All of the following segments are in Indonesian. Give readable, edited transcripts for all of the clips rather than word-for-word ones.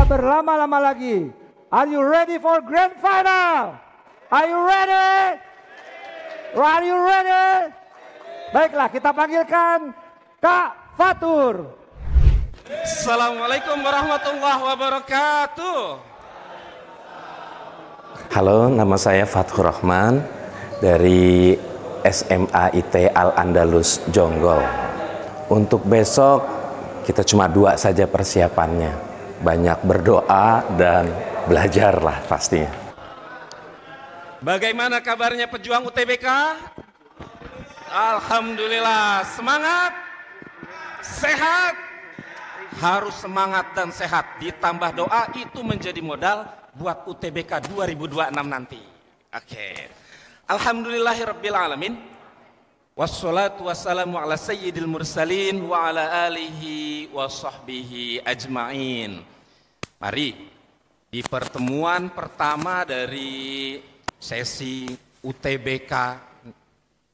berlama-lama lagi. Are you ready for grand final? Are you ready? Are you ready? Baiklah, kita panggilkan Kak Fatur. Assalamualaikum warahmatullahi wabarakatuh. Halo, nama saya Fathur Rahman dari SMA IT Al-Andalus Jonggol. Untuk besok kita cuma 2 saja persiapannya. Banyak berdoa dan belajarlah pastinya. Bagaimana kabarnya pejuang UTBK? Alhamdulillah, semangat, sehat, harus semangat dan sehat. Ditambah doa itu menjadi modal buat UTBK 2026 nanti. Oke. Alhamdulillahirabbil alamin. Wassalatu wassalamu ala sayyidil mursalin wa ala alihi wa sahbihi ajma'in. Mari di pertemuan pertama dari sesi UTBK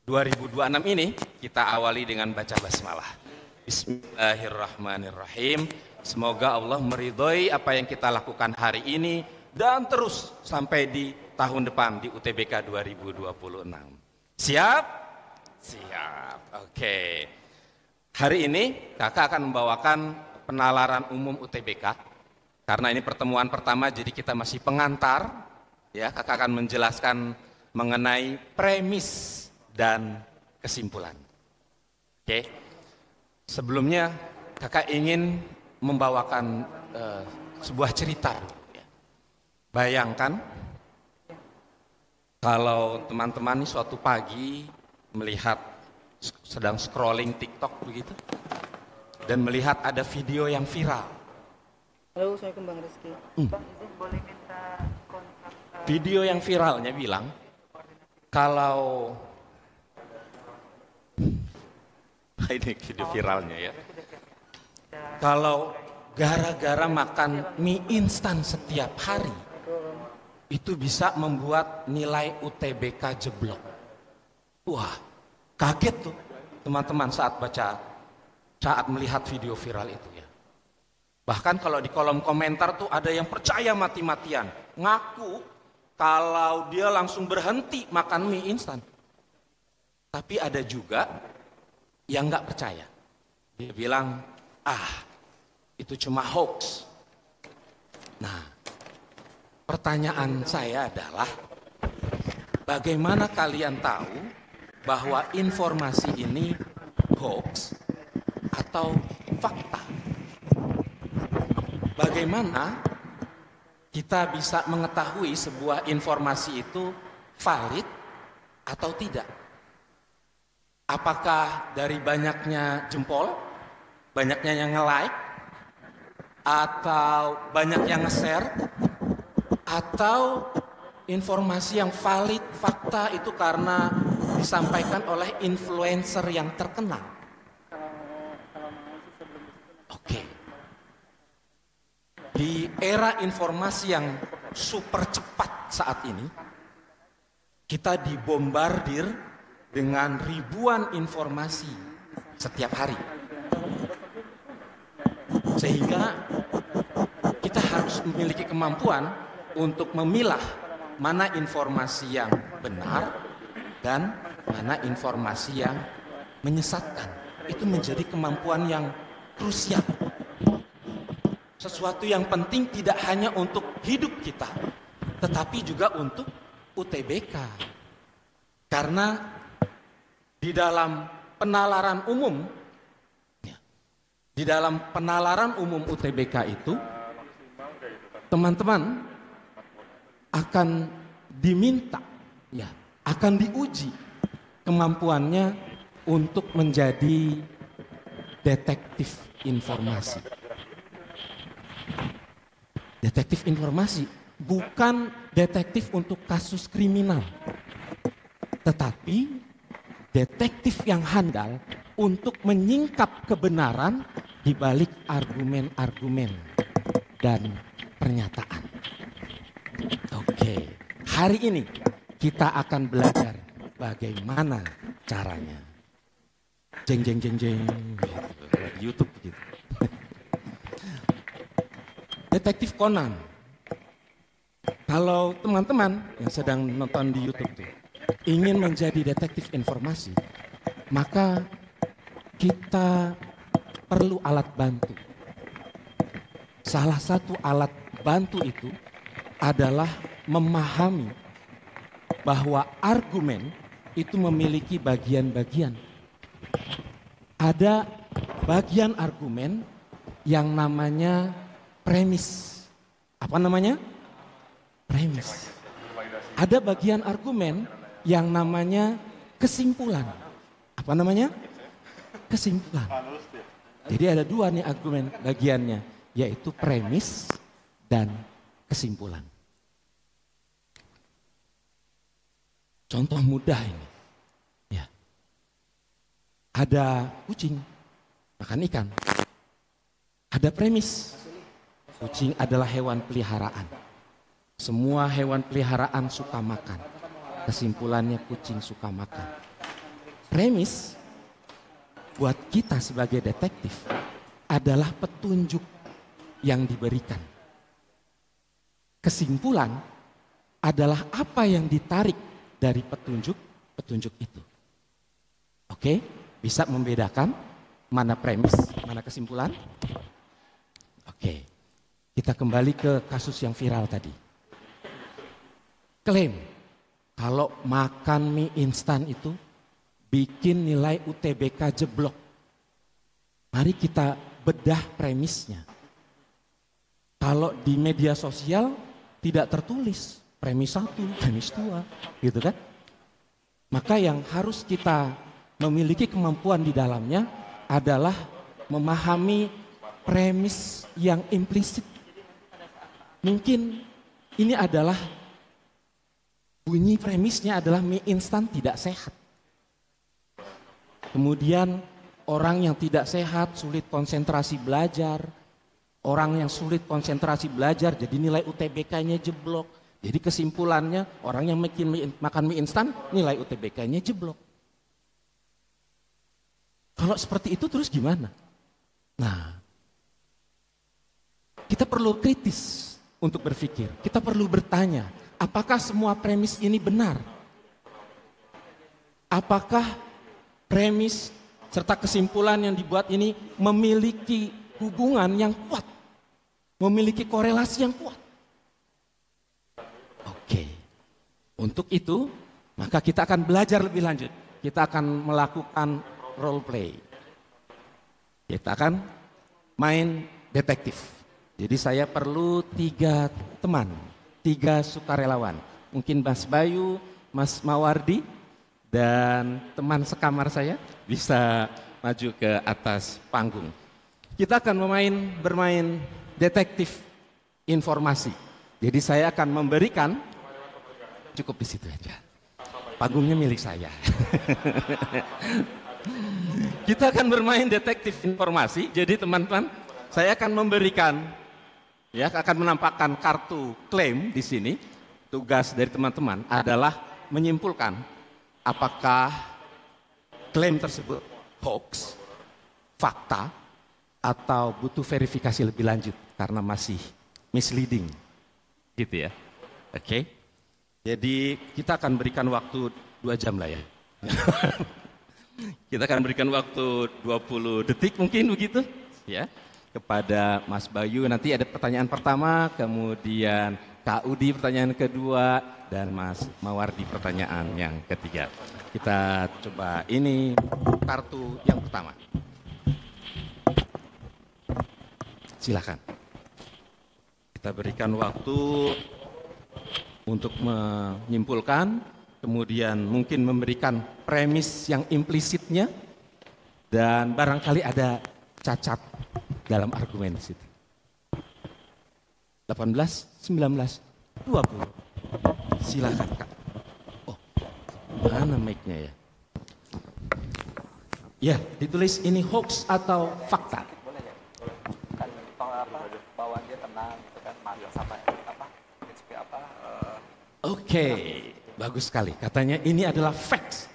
2026 ini kita awali dengan baca basmalah. Bismillahirrahmanirrahim. Semoga Allah meridhoi apa yang kita lakukan hari ini dan terus sampai di tahun depan di UTBK 2026. Siap? Siap. Oke. Hari ini kakak akan membawakan penalaran umum UTBK. Karena ini pertemuan pertama jadi kita masih pengantar. Ya, kakak akan menjelaskan mengenai premis dan kesimpulan. Oke. Sebelumnya kakak ingin membawakan sebuah cerita. Bayangkan kalau teman-teman suatu pagi melihat sedang scrolling TikTok begitu dan melihat ada video yang viral. Halo, saya Kembang Rizky. Bang, izin boleh minta kontak. Video yang viralnya bilang kalau ini video viralnya ya. Kalau gara-gara makan mie instan setiap hari itu bisa membuat nilai UTBK jeblok. Wah, kaget tuh teman-teman saat melihat video viral itu ya. Bahkan kalau di kolom komentar tuh ada yang percaya mati-matian, ngaku kalau dia langsung berhenti makan mie instan. Tapi ada juga yang nggak percaya. Dia bilang, itu cuma hoax. Nah, pertanyaan saya adalah, bagaimana kalian tahu bahwa informasi ini hoax atau fakta? Bagaimana kita bisa mengetahui sebuah informasi itu valid atau tidak? Apakah dari banyaknya jempol, banyaknya yang nge-like, atau banyak yang nge-share, atau informasi yang valid, fakta itu karena disampaikan oleh influencer yang terkenal. Oke. Di era informasi yang super cepat saat ini, kita dibombardir dengan ribuan informasi setiap hari. Sehingga kita harus memiliki kemampuan untuk memilah mana informasi yang benar dan mana informasi yang menyesatkan. Itu menjadi kemampuan yang krusial. Sesuatu yang penting tidak hanya untuk hidup kita, tetapi juga untuk UTBK. Karena di dalam penalaran umum UTBK itu, teman-teman akan diminta, akan diuji kemampuannya untuk menjadi detektif informasi. Detektif informasi bukan detektif untuk kasus kriminal, tetapi detektif yang handal untuk menyingkap kebenaran di balik argumen-argumen dan pernyataan. Oke, hari ini kita akan belajar bagaimana caranya. Jeng jeng jeng jeng, di YouTube gitu. Detektif Conan. Kalau teman-teman yang sedang nonton di YouTube tuh ingin menjadi detektif informasi, maka kita perlu alat bantu. Salah satu alat bantu itu adalah memahami bahwa argumen itu memiliki bagian-bagian. Ada bagian argumen yang namanya premis. Apa namanya? Premis. Ada bagian argumen yang namanya kesimpulan. Apa namanya? Kesimpulan. Jadi ada dua nih argumen bagiannya, yaitu premis dan kesimpulan. Contoh mudah ini. Ya. Ada kucing makan ikan. Ada premis. Kucing adalah hewan peliharaan. Semua hewan peliharaan suka makan. Kesimpulannya kucing suka makan. Premis buat kita sebagai detektif adalah petunjuk yang diberikan. Kesimpulan adalah apa yang ditarik dari petunjuk itu. Oke, bisa membedakan mana premis, mana kesimpulan? Oke, kita kembali ke kasus yang viral tadi. Klaim kalau makan mie instan itu bikin nilai UTBK jeblok. Mari kita bedah premisnya. Kalau di media sosial tidak tertulis premis 1, premis 2, gitu kan? Maka yang harus kita memiliki kemampuan di dalamnya adalah memahami premis yang implisit. Mungkin ini adalah bunyi premisnya adalah mie instan tidak sehat. Kemudian orang yang tidak sehat sulit konsentrasi belajar. Orang yang sulit konsentrasi belajar jadi nilai UTBK-nya jeblok. Jadi kesimpulannya orang yang makan mie instan nilai UTBK-nya jeblok. Kalau seperti itu terus gimana? Nah, kita perlu kritis untuk berpikir. Kita perlu bertanya, apakah semua premis ini benar? Apakah premis serta kesimpulan yang dibuat ini memiliki hubungan yang kuat? Memiliki korelasi yang kuat? Oke. Untuk itu, maka kita akan belajar lebih lanjut. Kita akan melakukan role play. Kita akan main detektif. Jadi saya perlu 3 teman, 3 sukarelawan. Mungkin Mas Bayu, Mas Mawardi, dan teman sekamar saya bisa maju ke atas panggung. Kita akan bermain detektif informasi. Jadi saya akan memberikan, cukup di situ aja. Panggungnya milik saya. Kita akan bermain detektif informasi. Jadi teman-teman, saya akan memberikan, ya, akan menampakkan kartu klaim di sini. Tugas dari teman-teman adalah menyimpulkan apakah klaim tersebut hoax, fakta, atau butuh verifikasi lebih lanjut karena masih misleading, gitu ya. Oke. Jadi kita akan berikan waktu 2 jam lah ya. Kita akan berikan waktu 20 detik mungkin begitu, ya. Kepada Mas Bayu nanti ada pertanyaan pertama, kemudian Kak Udi pertanyaan kedua, dan Mas Mawardi pertanyaan yang ketiga. Kita coba ini kartu yang pertama. Silakan. Kita berikan waktu untuk menyimpulkan, kemudian mungkin memberikan premis yang implisitnya, dan barangkali ada cacat dalam argumen di situ. 18, 19, 20. Silakan Kak. Oh, mana mic-nya ya? Ya, ditulis ini hoax atau fakta. Boleh ya? Kan bawaan dia tenang gitu kan, manggil sama Oke, bagus sekali. Katanya ini adalah facts.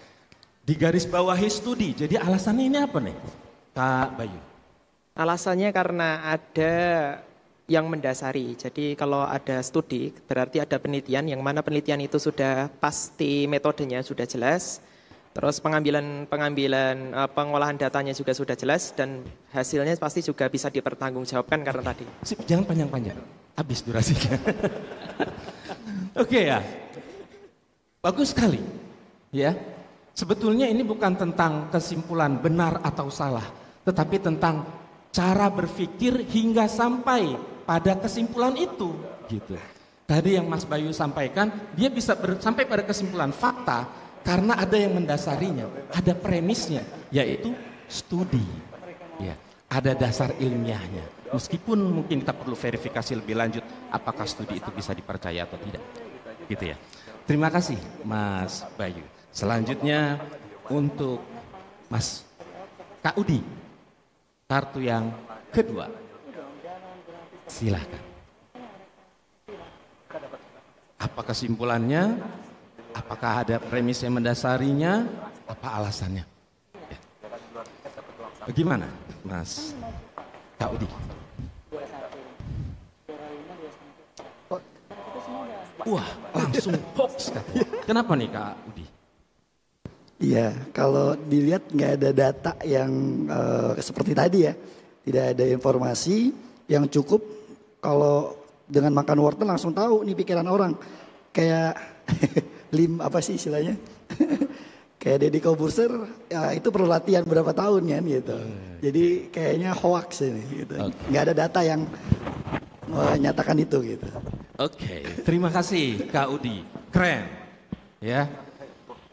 Di garis bawahi studi. Jadi alasannya ini apa nih, Kak Bayu? Alasannya karena ada yang mendasari. Jadi kalau ada studi berarti ada penelitian yang mana penelitian itu sudah pasti metodenya sudah jelas. Terus pengolahan datanya juga sudah jelas dan hasilnya pasti juga bisa dipertanggungjawabkan karena tadi. Sip, jangan panjang-panjang. Habis durasinya. Oke ya. Bagus sekali. Ya. Sebetulnya ini bukan tentang kesimpulan benar atau salah, tetapi tentang cara berpikir hingga sampai pada kesimpulan itu, gitu. Tadi yang Mas Bayu sampaikan, dia bisa sampai pada kesimpulan fakta karena ada yang mendasarinya, ada premisnya, yaitu studi. Ya, ada dasar ilmiahnya. Meskipun mungkin kita perlu verifikasi lebih lanjut, apakah studi itu bisa dipercaya atau tidak, gitu ya. Terima kasih, Mas Bayu. Selanjutnya untuk Mas Kak Udi, kartu yang kedua. Silakan. Apa kesimpulannya? Apakah ada premis yang mendasarinya? Apa alasannya? Ya. Bagaimana, Mas Kak Udi? Wah, langsung hoax kan? Kenapa nih Kak Udi? Iya, kalau dilihat nggak ada data yang seperti tadi ya. Tidak ada informasi yang cukup kalau dengan makan wortel langsung tahu nih pikiran orang. Kayak apa sih istilahnya? Kayak Deddy Corbuzier, ya itu perlu latihan berapa tahun kan gitu. Jadi kayaknya hoax ini gitu. Nggak ada data yang menyatakan itu gitu. Oke, terima kasih Kak Udi. Keren. Ya.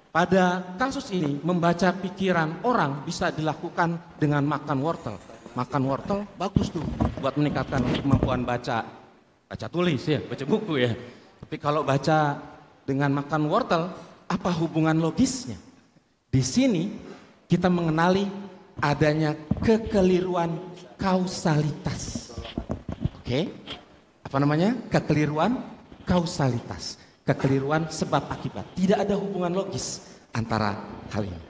Pada kasus ini membaca pikiran orang bisa dilakukan dengan makan wortel. Makan wortel bagus tuh buat meningkatkan kemampuan baca tulis ya, baca buku ya. Tapi kalau baca dengan makan wortel, apa hubungan logisnya? Di sini kita mengenali adanya kekeliruan kausalitas. Oke? Apa namanya? Kekeliruan kausalitas. Kekeliruan sebab akibat. Tidak ada hubungan logis antara hal ini.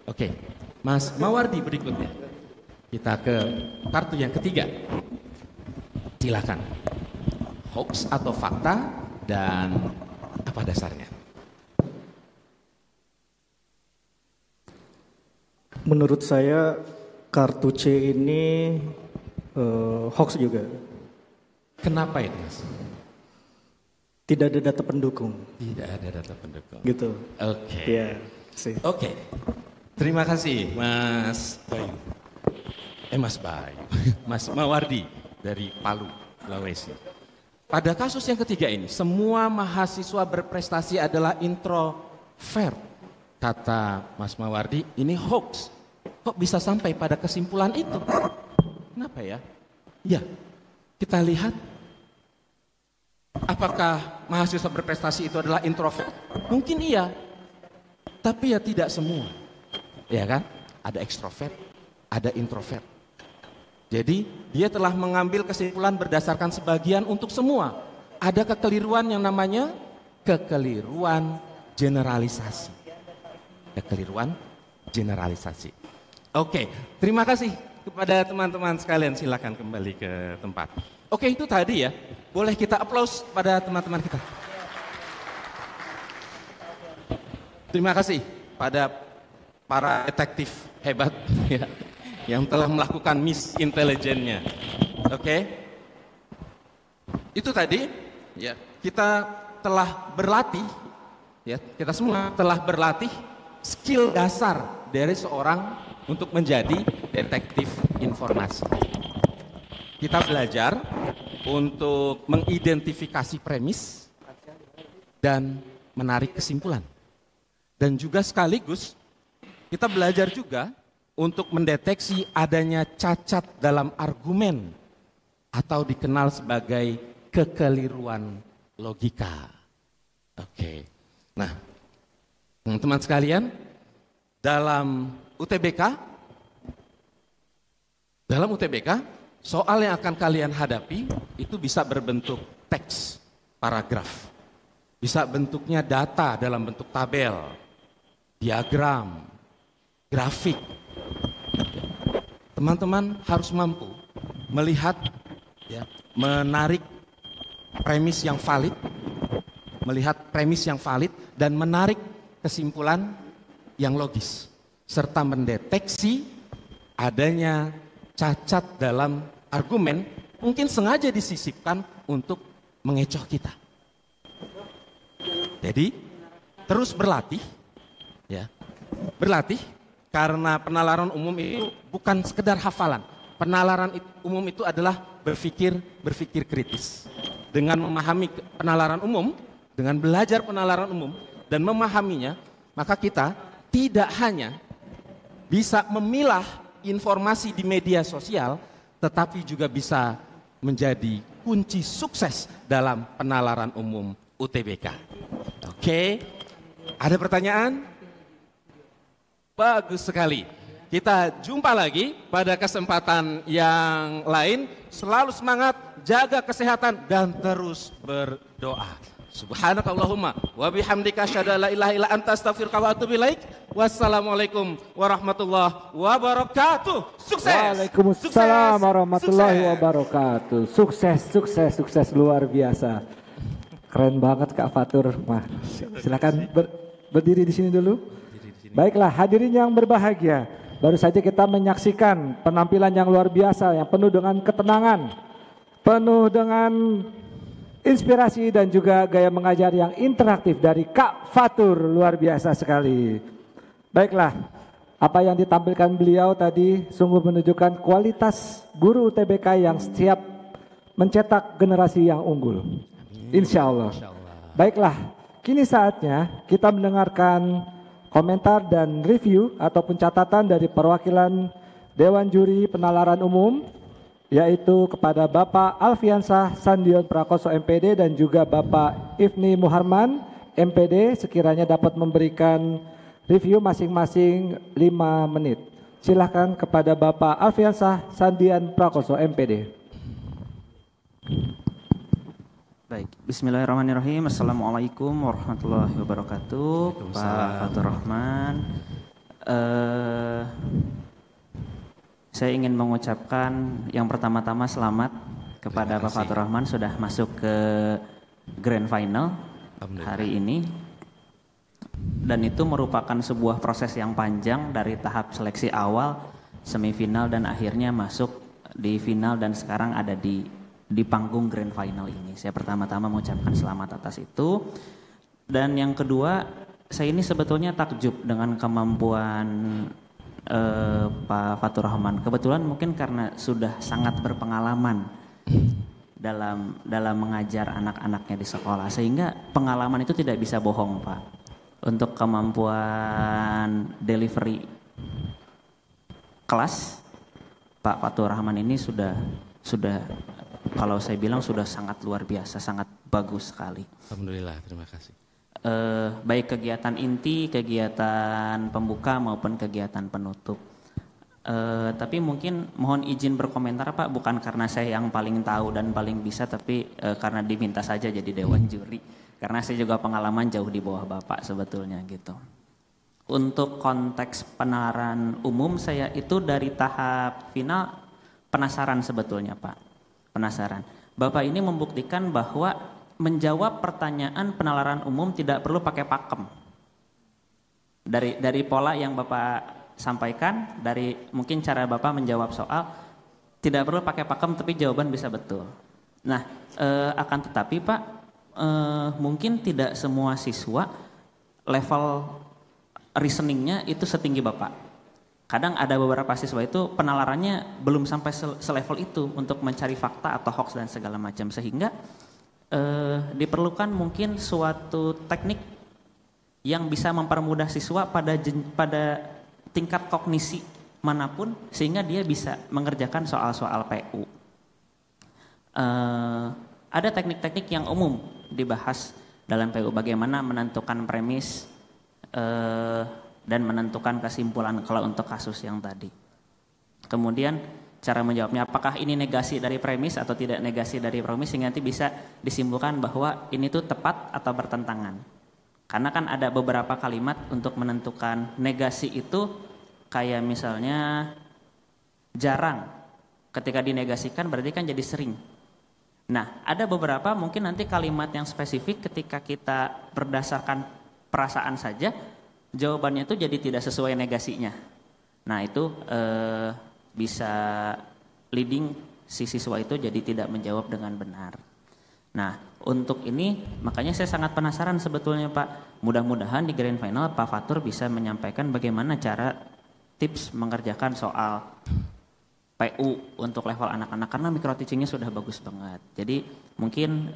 Oke, Mas Mawardi berikutnya. Kita ke kartu yang ketiga. Silakan. Hoax atau fakta dan apa dasarnya? Menurut saya kartu C ini hoax juga. Kenapa itu, Mas? Tidak ada data pendukung. Tidak ada data pendukung. Gitu. Oke. Iya, sih. Oke. Terima kasih, Mas Bayu. Mas Bayu. Mas Mawardi dari Palu, Sulawesi. Pada kasus yang ketiga ini, semua mahasiswa berprestasi adalah introvert. Kata Mas Mawardi, ini hoax. Kok bisa sampai pada kesimpulan itu? Kenapa ya? Ya, kita lihat. Apakah mahasiswa berprestasi itu adalah introvert? Mungkin iya, tapi ya tidak semua. Ya kan? Ada ekstrovert, ada introvert. Jadi dia telah mengambil kesimpulan berdasarkan sebagian untuk semua. Ada kekeliruan yang namanya kekeliruan generalisasi. Kekeliruan generalisasi. Oke, terima kasih kepada teman-teman sekalian. Silakan kembali ke tempat. Oke, itu tadi ya. Boleh kita aplaus pada teman-teman kita. Terima kasih pada para detektif hebat ya, yang telah melakukan miss intelijennya. Oke. Itu tadi ya, kita telah berlatih ya, kita semua telah berlatih skill dasar dari seorang untuk menjadi detektif informasi. Kita belajar untuk mengidentifikasi premis dan menarik kesimpulan. Dan juga sekaligus kita belajar juga untuk mendeteksi adanya cacat dalam argumen atau dikenal sebagai kekeliruan logika. Oke. Nah, teman-teman sekalian, dalam UTBK soal yang akan kalian hadapi itu bisa berbentuk teks, paragraf. Bisa bentuknya data dalam bentuk tabel, diagram, grafik. Teman-teman harus mampu melihat ya, menarik premis yang valid, melihat premis yang valid dan menarik kesimpulan yang logis, serta mendeteksi adanya cacat dalam argumen mungkin sengaja disisipkan untuk mengecoh kita. Jadi terus berlatih, ya, berlatih karena penalaran umum itu bukan sekedar hafalan. Penalaran umum itu adalah berpikir kritis. Dengan memahami penalaran umum, dengan belajar penalaran umum dan memahaminya, maka kita tidak hanya bisa memilah informasi di media sosial, tetapi juga bisa menjadi kunci sukses dalam penalaran umum UTBK. Oke, ada pertanyaan? Bagus sekali. Kita jumpa lagi pada kesempatan yang lain. Selalu semangat, jaga kesehatan dan terus berdoa. Subhanakallahumma wa bihamdika asyhadu an la ilaha illa anta astaghfiruka wa atubu ilaik. Wassalamualaikum warahmatullahi wabarakatuh. Sukses. Waalaikumsalam warahmatullahi wabarakatuh. Sukses luar biasa. Keren banget Kak Fatur. Silakan berdiri di sini dulu. Baiklah, hadirin yang berbahagia, baru saja kita menyaksikan penampilan yang luar biasa yang penuh dengan ketenangan, penuh dengan inspirasi dan juga gaya mengajar yang interaktif dari Kak Fatur, luar biasa sekali. Baiklah, apa yang ditampilkan beliau tadi sungguh menunjukkan kualitas guru UTBK yang siap mencetak generasi yang unggul. Insya Allah. Baiklah, kini saatnya kita mendengarkan komentar dan review ataupun catatan dari perwakilan Dewan Juri Penalaran Umum, yaitu kepada Bapak Alfiansah Sandion Prakoso MPD dan juga Bapak Ifni Muharman MPD, sekiranya dapat memberikan review masing-masing 5 menit. Silakan kepada Bapak Alfiansah Sandian Prakoso MPD. Baik, bismillahirrahmanirrahim. Assalamualaikum warahmatullahi wabarakatuh. Pak Fatur Rahman, saya ingin mengucapkan yang pertama-tama selamat kepada Pak Fatur Rahman sudah masuk ke Grand Final hari ini. Dan itu merupakan sebuah proses yang panjang dari tahap seleksi awal, semifinal dan akhirnya masuk di final dan sekarang ada di panggung Grand Final ini. Saya pertama-tama mengucapkan selamat atas itu. Dan yang kedua, saya ini sebetulnya takjub dengan kemampuan Pak Fatur Rahman. Kebetulan mungkin karena sudah sangat berpengalaman dalam mengajar anak-anaknya di sekolah, sehingga pengalaman itu tidak bisa bohong, Pak. Untuk kemampuan delivery kelas, Pak Fatur Rahman ini sudah kalau saya bilang sudah sangat luar biasa, sangat bagus sekali. Alhamdulillah, terima kasih. Baik kegiatan inti, kegiatan pembuka maupun kegiatan penutup. Tapi mungkin mohon izin berkomentar Pak, bukan karena saya yang paling tahu dan paling bisa, tapi karena diminta saja jadi Dewan Juri. Karena saya juga pengalaman jauh di bawah Bapak sebetulnya gitu. Untuk konteks penalaran umum, saya itu dari tahap final penasaran sebetulnya Pak. Penasaran. Bapak ini membuktikan bahwa menjawab pertanyaan penalaran umum tidak perlu pakai pakem. Dari pola yang Bapak sampaikan, dari mungkin cara Bapak menjawab soal, tidak perlu pakai pakem tapi jawaban bisa betul. Nah, akan tetapi Pak, mungkin tidak semua siswa level reasoningnya itu setinggi Bapak. Kadang ada beberapa siswa itu penalarannya belum sampai selevel itu untuk mencari fakta atau hoax dan segala macam, sehingga diperlukan mungkin suatu teknik yang bisa mempermudah siswa pada tingkat kognisi manapun sehingga dia bisa mengerjakan soal-soal PU. Ada teknik-teknik yang umum dibahas dalam PU, bagaimana menentukan premis dan menentukan kesimpulan kalau untuk kasus yang tadi. Kemudian cara menjawabnya, apakah ini negasi dari premis atau tidak negasi dari premis, sehingga nanti bisa disimpulkan bahwa ini tuh tepat atau bertentangan. Karena kan ada beberapa kalimat untuk menentukan negasi itu, kayak misalnya jarang, ketika dinegasikan berarti kan jadi sering. Nah, ada beberapa mungkin nanti kalimat yang spesifik ketika kita berdasarkan perasaan saja, jawabannya itu jadi tidak sesuai negasinya. Nah, itu bisa leading si siswa itu jadi tidak menjawab dengan benar. Nah, untuk ini makanya saya sangat penasaran sebetulnya Pak. Mudah-mudahan di Grand Final Pak Fatur bisa menyampaikan bagaimana cara tips mengerjakan soal PU untuk level anak-anak karena micro teachingnya sudah bagus banget. Jadi mungkin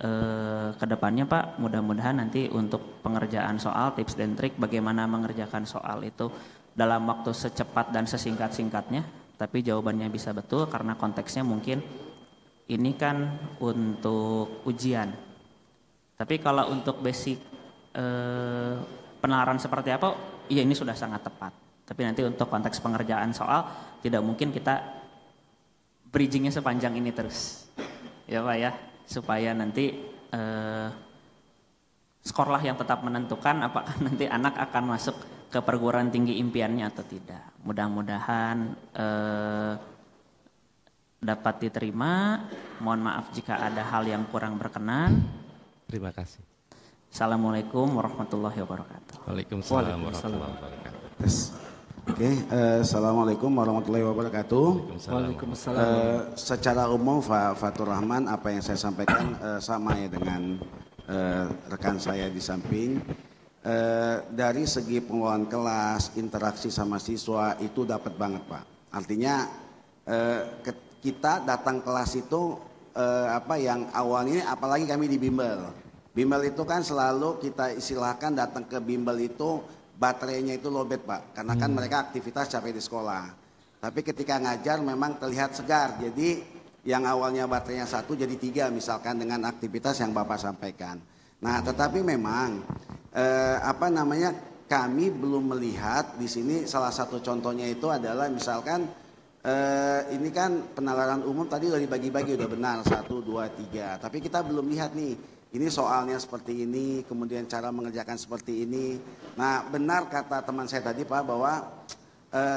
ke depannya Pak, mudah-mudahan nanti untuk pengerjaan soal tips dan trik bagaimana mengerjakan soal itu dalam waktu secepat dan sesingkat-singkatnya, tapi jawabannya bisa betul karena konteksnya mungkin ini kan untuk ujian. Tapi kalau untuk basic penalaran seperti apa, ya ini sudah sangat tepat. Tapi nanti untuk konteks pengerjaan soal tidak mungkin kita bridgingnya sepanjang ini terus, ya Pak ya, supaya nanti skorlah yang tetap menentukan apakah nanti anak akan masuk ke perguruan tinggi impiannya atau tidak. Mudah-mudahan dapat diterima. Mohon maaf jika ada hal yang kurang berkenan. Terima kasih. Assalamualaikum warahmatullahi wabarakatuh. Waalaikumsalam warahmatullahi wabarakatuh. Oke, assalamualaikum warahmatullahi wabarakatuh. Waalaikumsalam. Secara umum Fatur Rahman, apa yang saya sampaikan sama ya dengan rekan saya di samping. Dari segi pengelolaan kelas, interaksi sama siswa itu dapat banget Pak. Artinya kita datang kelas itu yang awalnya, apalagi kami di bimbel. Bimbel itu kan selalu kita istilahkan datang ke bimbel itu baterainya itu lowbat Pak, karena kan mereka aktivitas capek di sekolah. Tapi ketika ngajar memang terlihat segar, jadi yang awalnya baterainya 1 jadi 3 misalkan dengan aktivitas yang Bapak sampaikan. Nah tetapi memang kami belum melihat di sini salah satu contohnya itu adalah misalkan ini kan penalaran umum tadi udah dibagi-bagi udah benar 1, 2, 3. Tapi kita belum lihat nih. Ini soalnya seperti ini, kemudian cara mengerjakan seperti ini. Nah benar kata teman saya tadi Pak bahwa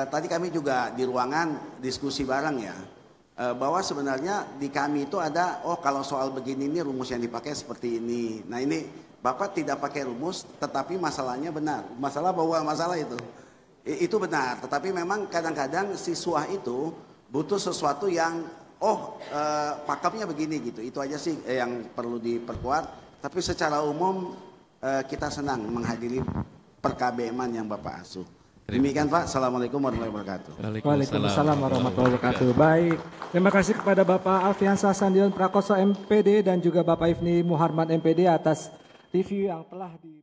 tadi kami juga di ruangan diskusi bareng ya. Bahwa sebenarnya di kami itu ada, kalau soal begini ini rumus yang dipakai seperti ini. Nah ini Bapak tidak pakai rumus tetapi masalahnya benar. Masalah bahwa masalah itu. Itu benar, tetapi memang kadang-kadang siswa itu butuh sesuatu yang pakemnya begini gitu. Itu aja sih yang perlu diperkuat. Tapi secara umum kita senang menghadiri perKBM-an yang Bapak asuh. Demikian Pak. Assalamualaikum warahmatullahi wabarakatuh. Waalaikumsalam warahmatullahi wabarakatuh. Baik, terima kasih kepada Bapak Alfiansa Sandion Prakoso MPD dan juga Bapak Ifni Muharman MPD atas review yang telah di